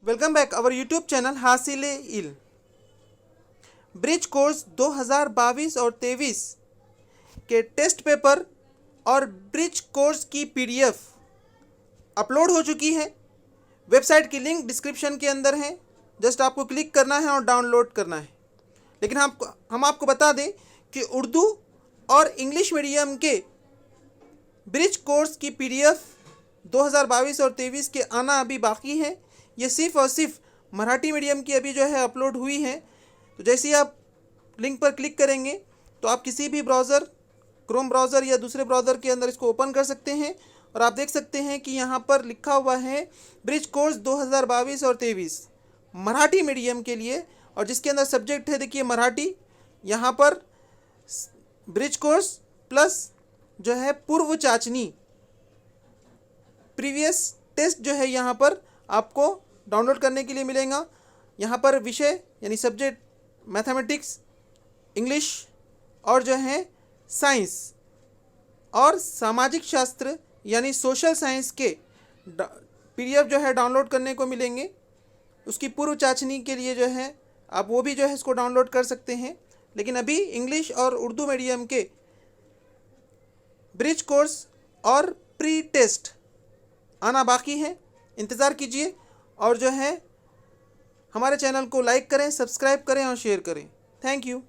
Welcome back our YouTube channel हासिले इल। Bridge course 2022 और 23 के टेस्ट पेपर और ब्रिज कोर्स की पीडीएफ अपलोड हो चुकी है। वेबसाइट की लिंक डिस्क्रिप्शन के अंदर है, जस्ट आपको क्लिक करना है और डाउनलोड करना है। लेकिन हम आपको बता दें कि उर्दू और इंग्लिश मीडियम के ब्रिज कोर्स की पीडीएफ 2022 और 23 के आना अभी बाकी है। ये सिर्फ और सिर्फ मराठी मीडियम की अभी जो है अपलोड हुई है। तो जैसे ही आप लिंक पर क्लिक करेंगे तो आप किसी भी ब्राउज़र, क्रोम ब्राउज़र या दूसरे ब्राउज़र के अंदर इसको ओपन कर सकते हैं और आप देख सकते हैं कि यहाँ पर लिखा हुआ है ब्रिज कोर्स 2022 और 23 मराठी मीडियम के लिए, और जिसके अंदर सब्जेक्ट है देखिए मराठी। यहाँ पर ब्रिज कोर्स प्लस जो है पूर्व चाचनी प्रीवियस टेस्ट जो है यहाँ पर आपको डाउनलोड करने के लिए मिलेगा। यहाँ पर विषय यानी सब्जेक्ट मैथमेटिक्स, इंग्लिश और जो है साइंस और सामाजिक शास्त्र यानी सोशल साइंस के पीडीएफ जो है डाउनलोड करने को मिलेंगे। उसकी पूर्व चाचनी के लिए जो है आप वो भी जो है इसको डाउनलोड कर सकते हैं। लेकिन अभी इंग्लिश और उर्दू मीडियम के ब्रिज कोर्स और प्री टेस्ट आना बाकी है। इंतज़ार कीजिए और जो है हमारे चैनल को लाइक करें, सब्सक्राइब करें और शेयर करें। Thank you.